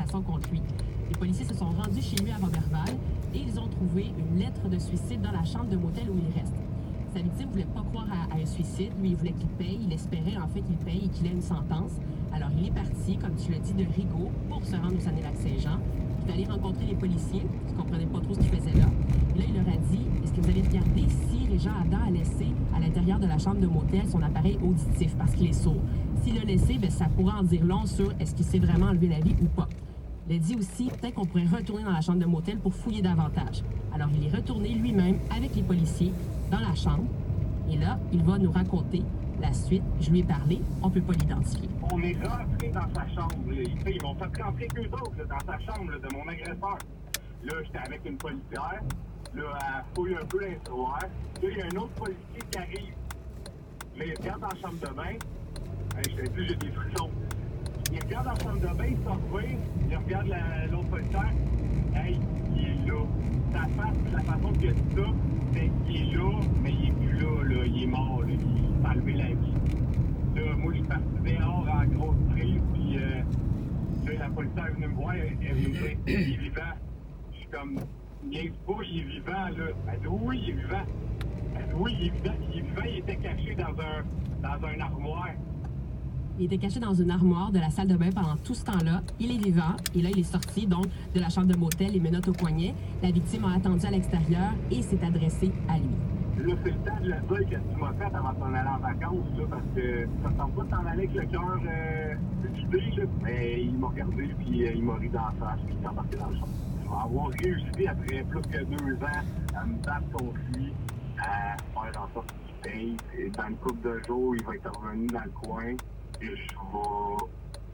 d'intimidation contre lui. Les policiers se sont rendus chez lui à Roberval et ils ont trouvé une lettre de suicide dans la chambre de motel où il reste. Sa victime ne voulait pas croire à un suicide. Lui, il voulait qu'il paye. Il espérait en fait qu'il paye et qu'il ait une sentence. Alors, il est parti, comme tu l'as dit, de Rigaud pour se rendre au Saguenay-Lac-Saint-Jean. Il est allé rencontrer les policiers qui ne comprenaient pas trop ce qu'il faisait là. Et là, il leur a dit, est-ce que vous avez regardé si Régent Adam a laissé à l'intérieur de la chambre de motel son appareil auditif parce qu'il est sourd? S'il l'a laissé, bien, ça pourrait en dire long sur est-ce qu'il s'est vraiment enlevé la vie ou pas. Il a dit aussi, peut-être qu'on pourrait retourner dans la chambre de motel pour fouiller davantage. Alors, il est retourné lui-même avec les policiers dans la chambre. Et là, il va nous raconter la suite. Je lui ai parlé, on ne peut pas l'identifier. On est rentré dans sa chambre. Ils m'ont fait rentrer qu'eux autres dans sa chambre de mon agresseur. Là, j'étais avec une policière. Là, elle fouille un peu l'instruire. Là, il y a un autre policier qui arrive. Là, il regarde dans la chambre de bain. Je te dis, j'ai des frissons. Il regarde dans la chambre de bain, il sort revient. Il regarde l'autre policière. Hey, il est là. Sa face, la façon qu'il a dit ça, c'est qu'il est là, mais il est plus là. Il est mort. Là. Il s'est enlevé la vie. Là, moi, je suis parti dehors en grosse crise. Puis là, la policière est venue me voir. Elle est venue me dire, il est vivant. Je suis comme, niaise pas, il est vivant. Là. Elle dit, oui, il est vivant. Elle dit, oui, il est vivant. Il est vivant, il était caché dans un armoire. Il était caché dans une armoire de la salle de bain pendant tout ce temps-là. Il est vivant. Et là, il est sorti donc de la chambre de motel, les menottes au poignet. La victime a attendu à l'extérieur et s'est adressée à lui. Là, c'est le temps de le dire qu'est-ce que tu m'as fait avant de t'en aller en vacances, là, parce que ça ne semble pas de t'en aller avec le cœur vidé, là. Mais il m'a regardé, puis il m'a ri dans la face, puis il s'est embarqué dans le champ. Je vais avoir réussi, après plus que 2 ans, à me battre contre lui, à faire en sorte qu'il paye. Et dans une couple de jours, il va être revenu dans le coin. Et je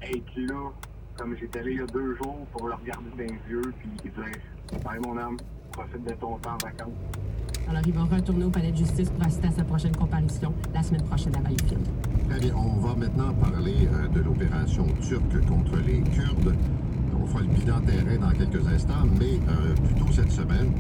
vais être là, comme j'étais allé il y a 2 jours, pour le regarder dans les yeux, puis dire « Bye, mon âme, profite de ton temps en vacances. » Alors, il va retourner au palais de justice pour assister à sa prochaine comparution la semaine prochaine à Valleyfield. Très bien. On va maintenant parler de l'opération turque contre les Kurdes. On fera le bilan terrain dans quelques instants, mais plus tôt cette semaine,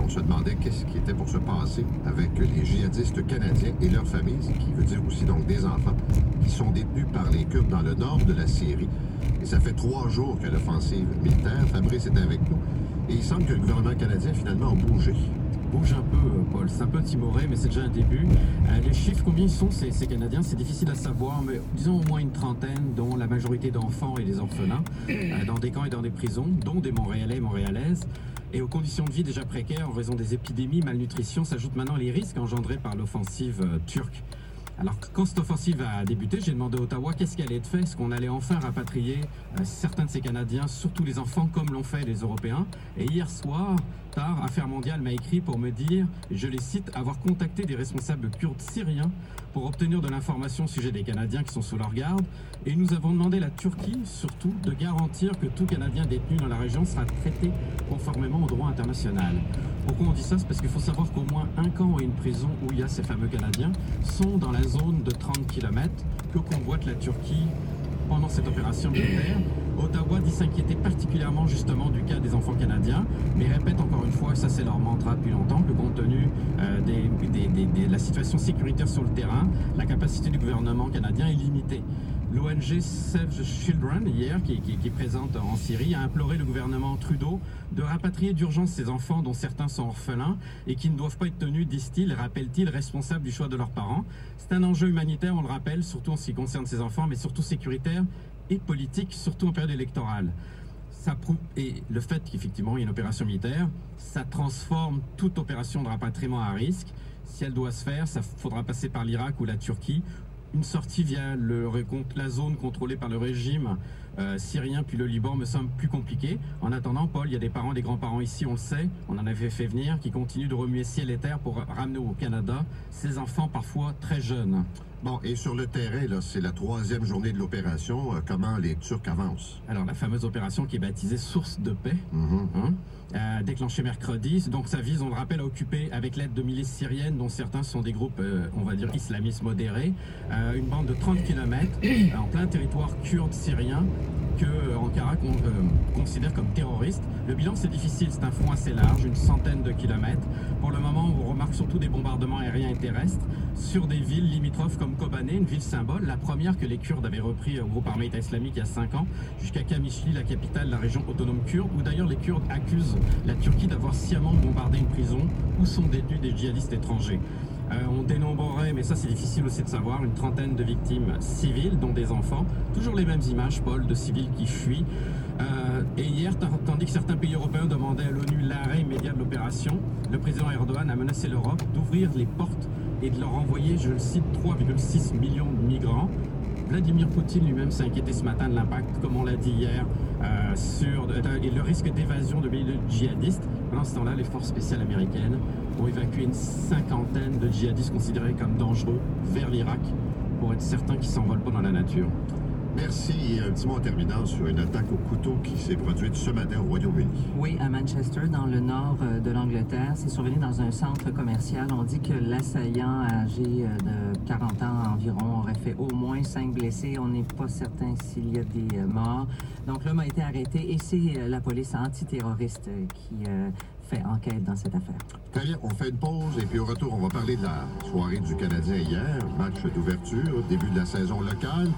on se demandait qu'est-ce qui était pour se passer avec les djihadistes canadiens et leurs familles, ce qui veut dire aussi donc des enfants, qui sont détenus par les Kurdes dans le nord de la Syrie. Et ça fait 3 jours que l'offensive militaire, Fabrice est avec nous, et il semble que le gouvernement canadien finalement a bougé. Bouge un peu, Paul. C'est un peu timoré, mais c'est déjà un début. Les chiffres, combien ils sont, ces Canadiens, c'est difficile à savoir, mais disons au moins une trentaine, dont la majorité d'enfants et des orphelins, dans des camps et dans des prisons, dont des Montréalais et Montréalaises. Et aux conditions de vie déjà précaires en raison des épidémies, malnutrition, s'ajoutent maintenant les risques engendrés par l'offensive turque. Alors, quand cette offensive a débuté, j'ai demandé à Ottawa qu'est-ce qui allait être fait. Est-ce qu'on allait enfin rapatrier certains de ces Canadiens, surtout les enfants, comme l'ont fait les Européens. Et hier soir, tard, Affaires mondiales m'a écrit pour me dire, et je les cite, avoir contacté des responsables kurdes syriens pour obtenir de l'information au sujet des Canadiens qui sont sous leur garde. Et nous avons demandé à la Turquie, surtout, de garantir que tout Canadien détenu dans la région sera traité conformément au droit international. Pourquoi on dit ça? C'est parce qu'il faut savoir qu'au moins un camp et une prison où il y a ces fameux Canadiens sont dans la zone de 30 km que convoite la Turquie pendant cette opération militaire. Ottawa dit s'inquiéter particulièrement justement du cas des enfants canadiens, mais répète encore une fois, ça c'est leur mantra depuis longtemps, que compte tenu de la situation sécuritaire sur le terrain, la capacité du gouvernement canadien est limitée. L'ONG Save the Children, hier, qui est présente en Syrie, a imploré le gouvernement Trudeau de rapatrier d'urgence ces enfants dont certains sont orphelins et qui ne doivent pas être tenus, disent-ils, rappellent-ils, responsables du choix de leurs parents. C'est un enjeu humanitaire, on le rappelle, surtout en ce qui concerne ces enfants, mais surtout sécuritaire et politique, surtout en période électorale. Ça prouve, et le fait qu'effectivement il y ait une opération militaire, ça transforme toute opération de rapatriement à risque. Si elle doit se faire, ça faudra passer par l'Irak ou la Turquie. Une sortie via la zone contrôlée par le régime syrien puis le Liban me semble plus compliquée. En attendant, Paul, il y a des parents, des grands-parents ici, on le sait, on en avait fait venir, qui continuent de remuer ciel et terre pour ramener au Canada ces enfants parfois très jeunes. Bon, et sur le terrain, là, c'est la 3e journée de l'opération. Comment les Turcs avancent? Alors, la fameuse opération qui est baptisée Source de paix, déclenchée mercredi. Donc, ça vise, on le rappelle, à occuper, avec l'aide de milices syriennes, dont certains sont des groupes, on va dire, islamistes modérés, une bande de 30 km en plein territoire kurde syrien, que Ankara considère comme terroriste. Le bilan, c'est difficile, c'est un front assez large, une centaine de kilomètres. Pour le moment, on remarque surtout des bombardements aériens et terrestres sur des villes limitrophes comme Kobané, une ville symbole, la première que les Kurdes avaient repris au groupe armé État islamique il y a 5 ans, jusqu'à Kamishli, la capitale de la région autonome kurde, où d'ailleurs les Kurdes accusent la Turquie d'avoir sciemment bombardé une prison où sont détenus des djihadistes étrangers. On dénombrerait, mais ça c'est difficile aussi de savoir, une trentaine de victimes civiles, dont des enfants. Toujours les mêmes images, Paul, de civils qui fuient. Et hier, tandis que certains pays européens demandaient à l'ONU l'arrêt immédiat de l'opération, le président Erdogan a menacé l'Europe d'ouvrir les portes et de leur envoyer, je le cite, 3,6 millions de migrants. Vladimir Poutine lui-même s'est inquiété ce matin de l'impact, comme on l'a dit hier, et le risque d'évasion de milliers de djihadistes. Pendant ce temps-là, les forces spéciales américaines ont évacué une cinquantaine de djihadistes considérés comme dangereux vers l'Irak pour être certains qu'ils ne s'envolent pas dans la nature. Merci. Un petit mot en terminant sur une attaque au couteau qui s'est produite ce matin au Royaume-Uni. Oui, à Manchester, dans le nord de l'Angleterre. C'est survenu dans un centre commercial. On dit que l'assaillant, âgé de 40 ans environ, aurait fait au moins 5 blessés. On n'est pas certain s'il y a des morts. Donc l'homme a été arrêté et c'est la police antiterroriste qui fait enquête dans cette affaire. Très bien, on fait une pause et puis au retour, on va parler de la soirée du Canadien hier, match d'ouverture, début de la saison locale.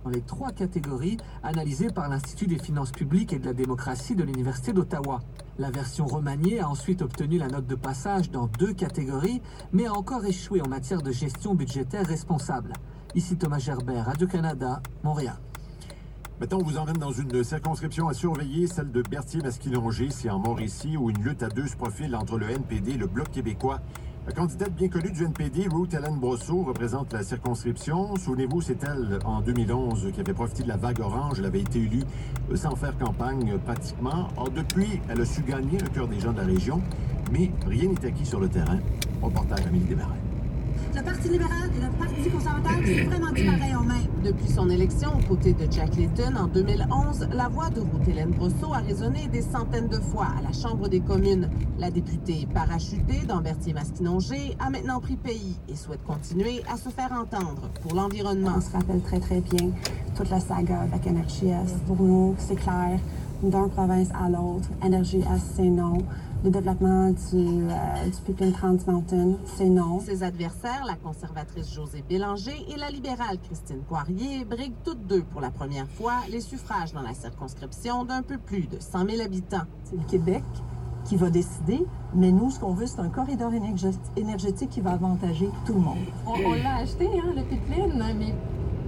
Dans les 3 catégories analysées par l'Institut des finances publiques et de la démocratie de l'Université d'Ottawa. La version remaniée a ensuite obtenu la note de passage dans 2 catégories, mais a encore échoué en matière de gestion budgétaire responsable. Ici Thomas Gerbert, Radio-Canada, Montréal. Maintenant, on vous emmène dans une circonscription à surveiller, celle de Berthier-Masquinongé, c'est en Mauricie, où une lutte à 2 se profile entre le NPD et le Bloc québécois. La candidate bien connue du NPD, Ruth-Hélène Brosseau, représente la circonscription. Souvenez-vous, c'est elle, en 2011, qui avait profité de la vague orange. Elle avait été élue sans faire campagne pratiquement. Or, depuis, elle a su gagner le cœur des gens de la région, mais rien n'est acquis sur le terrain. Reportage Amélie Desmarais. Le Parti libéral et le Parti conservateur sont vraiment du pareil en main. Depuis son élection aux côtés de Jack Layton en 2011, la voix de Ruth-Hélène Brosseau a résonné des centaines de fois à la Chambre des communes. La députée parachutée dans Berthier-Masquinongé a maintenant pris pays et souhaite continuer à se faire entendre pour l'environnement. On se rappelle très très bien toute la saga avec NRJS. Pour nous, c'est clair, d'une province à l'autre, NRJS, c'est non. Le développement du pipeline Trans Mountain, c'est non. Ses adversaires, la conservatrice Josée Bélanger et la libérale Christine Poirier, briguent toutes deux pour la première fois les suffrages dans la circonscription d'un peu plus de 100 000 habitants. C'est le Québec qui va décider, mais nous, ce qu'on veut, c'est un corridor énergétique qui va avantager tout le monde. On l'a acheté, hein, le pipeline, mais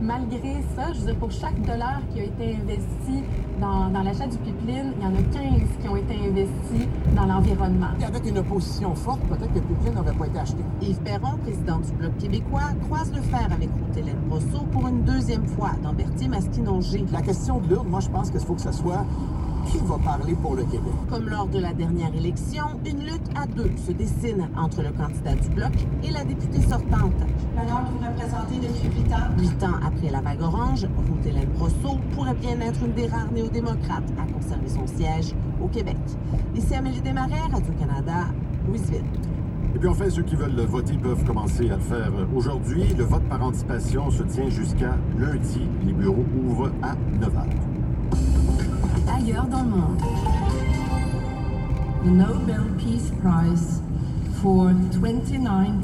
malgré ça, je veux dire, pour chaque dollar qui a été investi dans l'achat du pipeline, il y en a 15 qui ont été investis dans l'environnement. Avec une opposition forte, peut-être que le pipeline n'aurait pas été acheté. Yves Perron, président du Bloc québécois, croise le fer avec Ruth-Hélène Brosseau pour une 2e fois dans Berthier-Masquinongé. La question de l'urne, moi, je pense qu'il faut que ce soit qui va parler pour le Québec. Comme lors de la dernière élection, une lutte à 2 se dessine entre le candidat du Bloc et la députée sortante. L'honneur de vous représenter depuis 8 ans. 8 ans après la vague orange, Ruth-Hélène Brosseau pourrait bien être une des rares néo-démocrates à conserver son siège au Québec. Ici Amélie Desmarais, Radio-Canada, Louisville. Et puis enfin, ceux qui veulent voter peuvent commencer à le faire aujourd'hui. Le vote par anticipation se tient jusqu'à lundi. Les bureaux ouvrent à 9h. Ailleurs dans le monde, the Nobel Peace Prize for 2019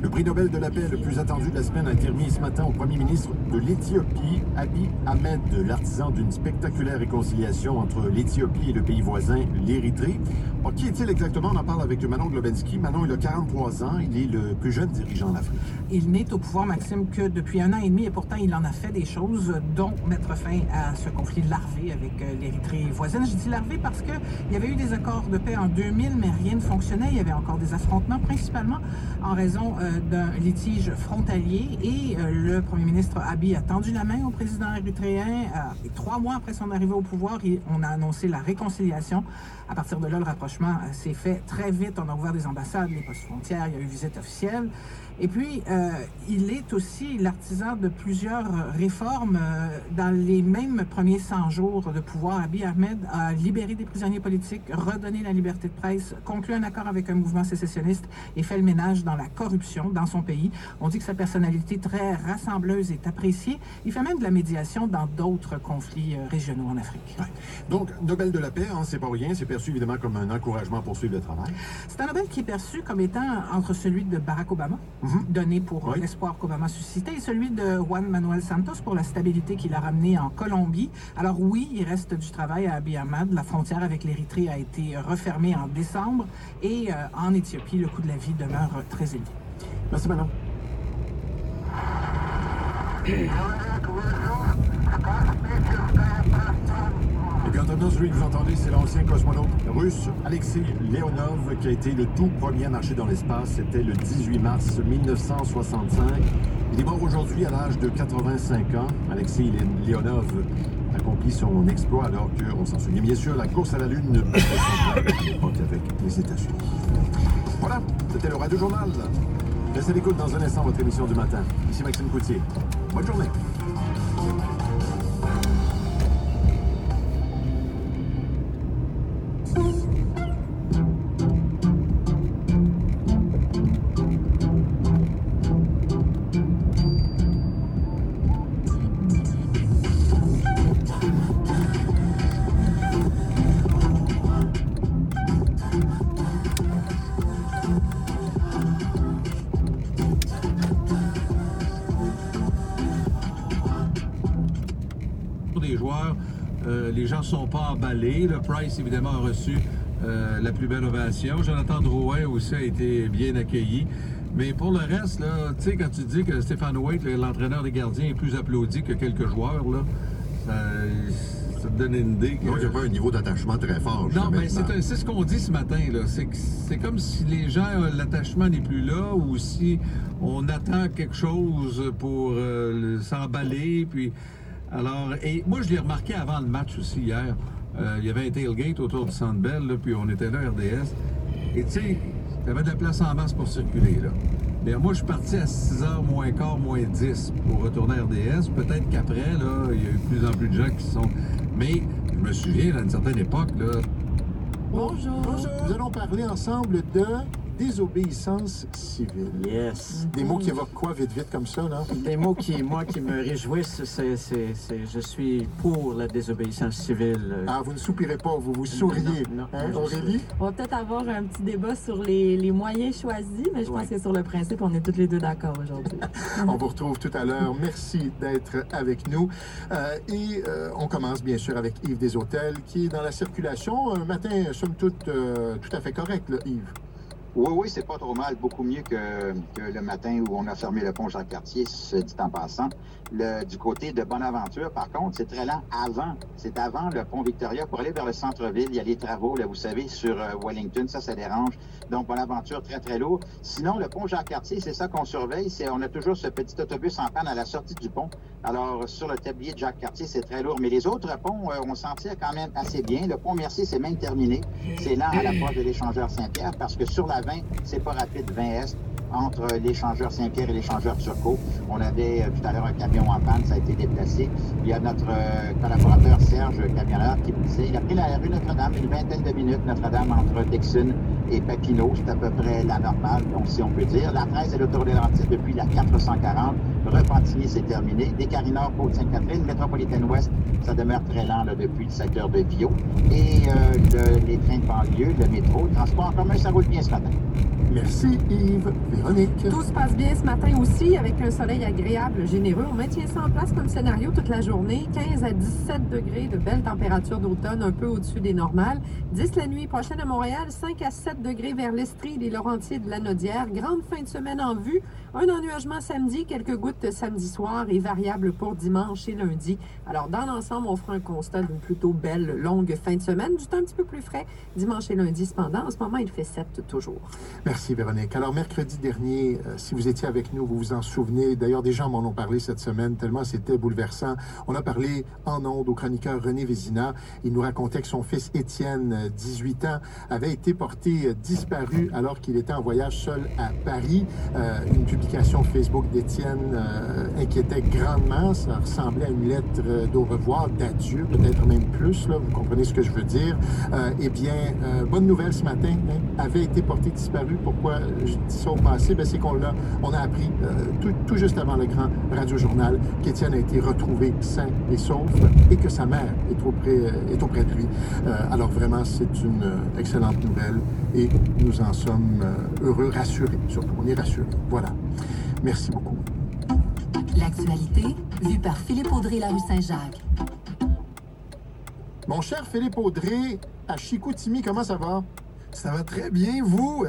Le prix Nobel de la paix le plus attendu de la semaine a été remis ce matin au premier ministre de l'Éthiopie, Abiy Ahmed, l'artisan d'une spectaculaire réconciliation entre l'Éthiopie et le pays voisin, l'Érythrée. Alors, qui est-il exactement? On en parle avec Manon Globensky. Manon, il a 43 ans. Il est le plus jeune dirigeant d'Afrique. Il n'est au pouvoir, Maxime, que depuis 1 an et demi, et pourtant, il en a fait des choses, dont mettre fin à ce conflit larvé avec l'Érythrée voisine. Je dis larvé parce qu'il y avait eu des accords de paix en 2000, mais rien ne fonctionnait. Il y avait encore des affrontements, principalement en raison d'un litige frontalier. Et le premier ministre Abiy a tendu la main au président érythréen. Et 3 mois après son arrivée au pouvoir, on a annoncé la réconciliation. À partir de là, le rapprochement s'est fait très vite. On a ouvert des ambassades, les postes frontières, il y a eu visite officielle. Et puis, il est aussi l'artisan de plusieurs réformes. Dans les mêmes premiers 100 jours de pouvoir, Abiy Ahmed a libéré des prisonniers politiques, redonné la liberté de presse, conclu un accord avec un mouvement sécessionniste et fait le ménage dans la corruption dans son pays. On dit que sa personnalité très rassembleuse est appréciée. Il fait même de la médiation dans d'autres conflits régionaux en Afrique. Ouais. Donc, Nobel de la paix, hein, c'est pas rien. C'est perçu évidemment comme un encouragement pour suivre le travail. C'est un Nobel qui est perçu comme étant entre celui de Barack Obama, donné pour l'espoir qu'Obama suscitait, et celui de Juan Manuel Santos pour la stabilité qu'il a ramenée en Colombie. Alors oui, il reste du travail à Abiy Ahmed. La frontière avec l'Érythrée a été refermée en décembre et en Éthiopie, le coût de la vie demeure très élevé. Merci, Manon. Et puis en attendant, celui que vous entendez, c'est l'ancien cosmonaute russe Alexei Leonov qui a été le tout premier à marcher dans l'espace. C'était le 18 mars 1965. Il est mort aujourd'hui à l'âge de 85 ans. Alexei Leonov accomplit son exploit alors qu'on s'en souvient bien sûr, la course à la Lune à l'époque avec les États-Unis. Voilà, c'était le Radio Journal. Restez à l'écoute dans un instant votre émission du matin. Ici Maxime Coutier. Bonne journée. Les gens ne sont pas emballés. Le Price, évidemment, a reçu la plus belle ovation. Jonathan Drouin aussi a été bien accueilli. Mais pour le reste, là, tu sais, quand tu dis que Stéphane Waite, l'entraîneur des gardiens, est plus applaudi que quelques joueurs, là, ça te donne une idée. Donc, il n'y a pas un niveau d'attachement très fort. Non, mais c'est ce qu'on dit ce matin. C'est comme si les gens, l'attachement n'est plus là, ou si on attend quelque chose pour s'emballer, puis... Alors, et moi, je l'ai remarqué avant le match aussi hier. Il y avait un tailgate autour du Centre Bell, là, puis on était là, RDS. Et tu sais, il y avait de la place en masse pour circuler, là. Mais moi, je suis parti à 6h moins quart, moins 10 pour retourner à RDS. Peut-être qu'après, là, il y a eu de plus en plus de gens qui sont... Mais je me souviens, à une certaine époque, là... Bonjour. Bonjour. Nous allons parler ensemble de désobéissance civile. Yes. Des mots qui évoquent quoi, vite, vite, comme ça, là? Des mots qui, moi, qui me réjouissent, je suis pour la désobéissance civile. Ah, vous ne soupirez pas, vous vous souriez. Non, hein, Aurélie? On va peut-être avoir un petit débat sur les moyens choisis, mais je pense que sur le principe, on est toutes les deux d'accord aujourd'hui. On vous retrouve tout à l'heure. Merci d'être avec nous. On commence, bien sûr, avec Yves Desautels, qui est dans la circulation. Un matin, somme toute, tout à fait correct, là, Yves. Oui, c'est pas trop mal. Beaucoup mieux que le matin où on a fermé le pont Jacques-Cartier, se dit en passant. Du côté de Bonaventure, par contre, c'est très lent avant. C'est avant le pont Victoria. Pour aller vers le centre-ville, il y a les travaux, là, vous savez, sur Wellington. Ça dérange. Donc, Bonaventure, très, très lourd. Sinon, le pont Jacques-Cartier, c'est ça qu'on surveille. On a toujours ce petit autobus en panne à la sortie du pont. Alors, sur le tablier de Jacques-Cartier, c'est très lourd. Mais les autres ponts, on s'en tire quand même assez bien. Le pont Mercier, c'est même terminé. C'est lent à la porte de l'échangeur Saint-Pierre parce que sur la 20, c'est pas rapide, 20 Est, entre l'échangeur Saint-Pierre et l'échangeur Turcot. On avait tout à l'heure un camion en panne, ça a été déplacé. Il y a notre collaborateur Serge, camionneur, qui me disait, il a pris la rue Notre-Dame, une vingtaine de minutes, Notre-Dame entre Dixon et Papineau, c'est à peu près la normale, donc si on peut dire. La 13 et l'autoroute des Laurentides depuis la 440. Repentigny, c'est terminé. Descaries-Nord, Côte-Sainte-Catherine, Métropolitaine Ouest, ça demeure très lent là, depuis le secteur de Viau. Et les trains de banlieue, le métro, le transport en commun, ça roule bien ce matin. Merci Yves. Véronique. Tout se passe bien ce matin aussi, avec un soleil agréable, généreux. On maintient ça en place comme scénario toute la journée. 15 à 17 degrés, de belles températures d'automne, un peu au-dessus des normales. 10 la nuit prochaine à Montréal, 5 à 7 degrés vers l'Estrie, les Laurentides, la Naudière. Grande fin de semaine en vue. Un ennuagement samedi, quelques gouttes samedi soir et variable pour dimanche et lundi. Alors, dans l'ensemble, on fera un constat d'une plutôt belle, longue fin de semaine. Du temps un petit peu plus frais dimanche et lundi, cependant. En ce moment, il fait 7 toujours. Merci Véronique. Alors, mercredi dernier, si vous étiez avec nous, vous vous en souvenez. D'ailleurs, des gens m'en ont parlé cette semaine, tellement c'était bouleversant. On a parlé en ondes au chroniqueur René Vézina. Il nous racontait que son fils Étienne, 18 ans, avait été porté disparu alors qu'il était en voyage seul à Paris. Une publication publication Facebook d'Étienne inquiétait grandement. Ça ressemblait à une lettre d'au revoir, d'adieu, peut-être même plus, là, vous comprenez ce que je veux dire. Eh bien, bonne nouvelle ce matin, hein, avait été porté disparu. Pourquoi je dis ça au passé? Ben, c'est qu'on a appris tout juste avant le grand radiojournal qu'Étienne a été retrouvé sain et sauf et que sa mère est auprès de lui. Alors vraiment, c'est une excellente nouvelle et nous en sommes heureux, rassurés. Surtout, on est rassurés. Voilà. Merci beaucoup. L'actualité, vue par Philippe Audrey, la rue Saint-Jacques. Mon cher Philippe Audrey, à Chicoutimi, comment ça va? Ça va très bien, vous?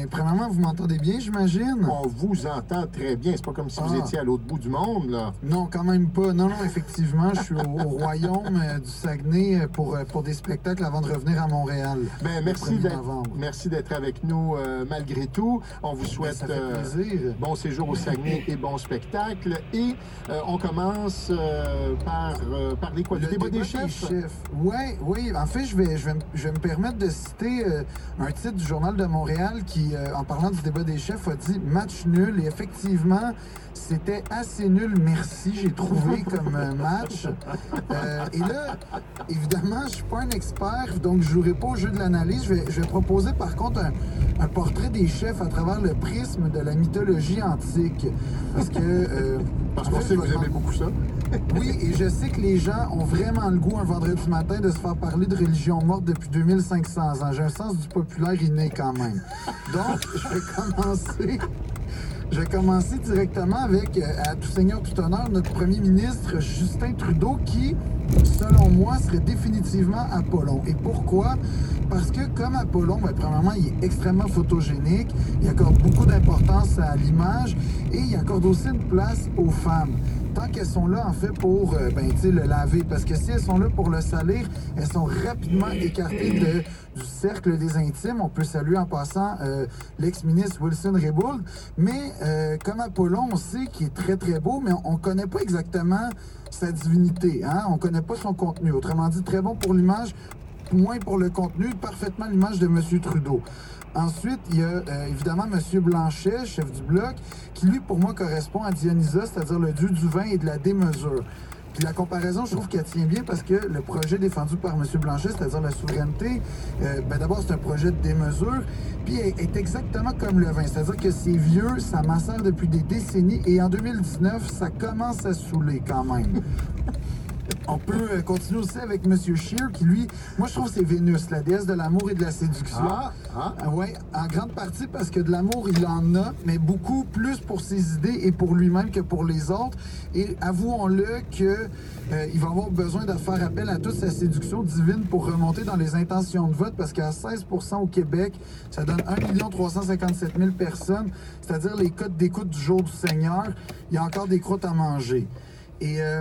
Premièrement, vous m'entendez bien, j'imagine? On vous entend très bien. C'est pas comme si vous étiez à l'autre bout du monde, là. Non, quand même pas. Non, effectivement, je suis au royaume du Saguenay pour des spectacles avant de revenir à Montréal. Ben, merci d'être avec nous malgré tout. On vous souhaite ça fait plaisir. Bon séjour au Saguenay et bon spectacle. Et on commence par parler quoi? Du débat des chefs? Oui. En fait, je vais me permettre de citer un titre du Journal de Montréal qui, en parlant du débat des chefs, a dit « Match nul ». Et effectivement, c'était assez nul, merci, j'ai trouvé comme match. Et là, évidemment, je suis pas un expert, donc je jouerai pas au jeu de l'analyse. Je vais proposer par contre un portrait des chefs à travers le prisme de la mythologie antique. Parce qu'on sait que vous aimez beaucoup ça. Oui, et je sais que les gens ont vraiment le goût un vendredi matin de se faire parler de religion morte depuis 2500 ans. J'ai un sens du populaire inné quand même. Donc, je vais commencer directement avec, à tout seigneur, tout honneur, notre premier ministre Justin Trudeau qui, selon moi, serait définitivement Apollon. Et pourquoi? Parce que comme Apollon, premièrement, il est extrêmement photogénique, il accorde beaucoup d'importance à l'image et il accorde aussi une place aux femmes. Tant qu'elles sont là, en fait, pour le laver. Parce que si elles sont là pour le salir, elles sont rapidement écartées du cercle des intimes. On peut saluer en passant l'ex-ministre Wilson Raybould. Mais comme Apollon, on sait qu'il est très, très beau, mais on ne connaît pas exactement sa divinité. Hein? On ne connaît pas son contenu. Autrement dit, très bon pour l'image, moins pour le contenu, parfaitement l'image de M. Trudeau. Ensuite, il y a évidemment M. Blanchet, chef du Bloc, qui lui, pour moi, correspond à Dionysos, c'est-à-dire le dieu du vin et de la démesure. Puis la comparaison, je trouve qu'elle tient bien parce que le projet défendu par M. Blanchet, c'est-à-dire la souveraineté, d'abord, c'est un projet de démesure, puis est exactement comme le vin. C'est-à-dire que c'est vieux, ça macère depuis des décennies, et en 2019, ça commence à saouler quand même. On peut continuer aussi avec M. Scheer, qui lui, moi je trouve c'est Vénus, la déesse de l'amour et de la séduction. Ouais, en grande partie parce que de l'amour il en a, mais beaucoup plus pour ses idées et pour lui-même que pour les autres. Et avouons-le que il va avoir besoin de faire appel à toute sa séduction divine pour remonter dans les intentions de vote, parce qu'à 16% au Québec, ça donne 1 357 000 personnes, c'est-à-dire les codes d'écoute du jour du Seigneur. Il y a encore des croûtes à manger. Et